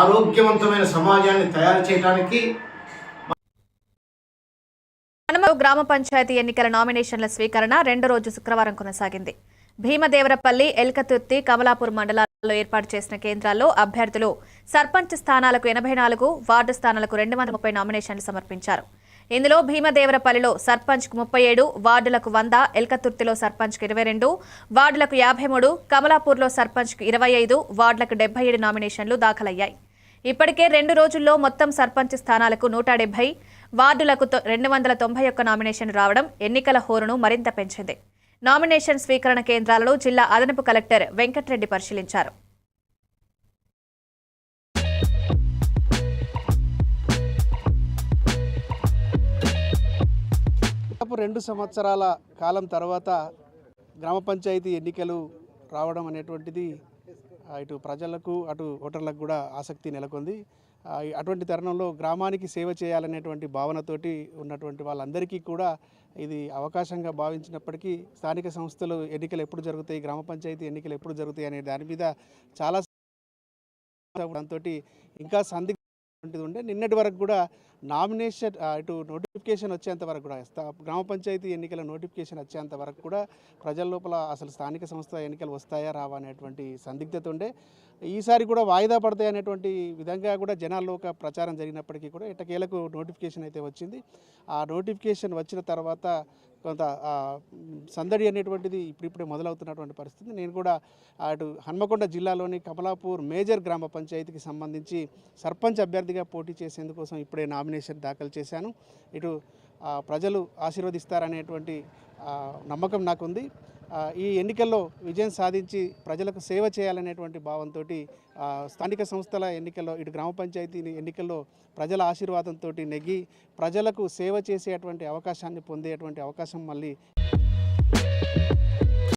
ఆరోగ్యవంతమైన సమాజాన్ని తయారు చేయడానికి గ్రామ పంచాయతీ ఎన్నికల నామినేషన్ల స్వీకరణ రెండో రోజు శుక్రవారం కొనసాగింది. భీమదేవరపల్లి, ఎల్కతుర్తి, కమలాపూర్ మండలాల్లో ఏర్పాటు చేసిన కేంద్రాల్లో అభ్యర్థులు సర్పంచ్ స్థానాలకు 84, వార్డు స్థానాలకు 230 నామినేషన్లు సమర్పించారు. ఇందులో భీమదేవరపల్లిలో సర్పంచ్కు 37, వార్డులకు 100, ఎల్కతుర్తిలో సర్పంచ్కు 22, వార్డులకు 53, కమలాపూర్లో సర్పంచ్కు 25, వార్డులకు 77 నామినేషన్లు దాఖలయ్యాయి. ఇప్పటికే 2 రోజుల్లో మొత్తం సర్పంచ్ స్థానాలకు 170, వార్డులకు 291 నామినేషన్ రావడం ఎన్నికల హోరును మరింత పెంచింది. నామినేషన్ స్వీకరణ కేంద్రాలను జిల్లా అదనపు కలెక్టర్ వెంకట్రెడ్డి పరిశీలించారు. 2 సంవత్సరాల కాలం తర్వాత గ్రామ పంచాయతీ ఎన్నికలు రావడం అనేటువంటిది ఇటు ప్రజలకు అటు ఓటర్లకు కూడా ఆసక్తి నెలకొంది. అటువంటి తరుణంలో గ్రామానికి సేవ చేయాలనేటువంటి భావనతోటి ఉన్నటువంటి వాళ్ళందరికీ కూడా ఇది అవకాశంగా భావించినప్పటికీ స్థానిక సంస్థలు ఎన్నికలు ఎప్పుడు జరుగుతాయి, గ్రామ పంచాయతీ ఎన్నికలు ఎప్పుడు జరుగుతాయి అనే దాని మీద చాలా దాంతో ఇంకా సందిగ్ధ ఉండే నిన్నటి వరకు కూడా నామినేషన్ ఇటు నోటిఫికేషన్ వచ్చేంత వరకు కూడా గ్రామ పంచాయతీ ఎన్నికల నోటిఫికేషన్ వచ్చేంత వరకు కూడా ప్రజల లోపల అసలు స్థానిక సంస్థ ఎన్నికలు వస్తాయా రావా అనేటువంటి సందిగ్ధత ఉండే. ఈసారి కూడా వాయిదా పడతాయి అనేటువంటి విధంగా కూడా జనాల్లో ఒక ప్రచారం జరిగినప్పటికీ కూడా ఎట్టకేలకు నోటిఫికేషన్ అయితే వచ్చింది. ఆ నోటిఫికేషన్ వచ్చిన తర్వాత కొంత సందడి అనేటువంటిది ఇప్పుడిప్పుడే మొదలవుతున్నటువంటి పరిస్థితి. నేను కూడా అటు హన్మకొండ జిల్లాలోని కమలాపూర్ మేజర్ గ్రామ పంచాయతీకి సంబంధించి సర్పంచ్ అభ్యర్థిగా పోటీ చేసేందుకోసం ఇప్పుడే నామినేషన్ దాఖలు చేశాను. ఇటు ప్రజలు ఆశీర్వదిస్తారనేటువంటి నమ్మకం నాకుంది. ఈ ఎన్నికల్లో విజయం సాధించి ప్రజలకు సేవ చేయాలనేటువంటి భావంతో స్థానిక సంస్థల ఎన్నికల్లో ఇటు గ్రామ పంచాయతీ ఎన్నికల్లో ప్రజల ఆశీర్వాదంతో నెగ్గి ప్రజలకు సేవ చేసేటువంటి అవకాశాన్ని పొందేటువంటి అవకాశం మళ్ళీ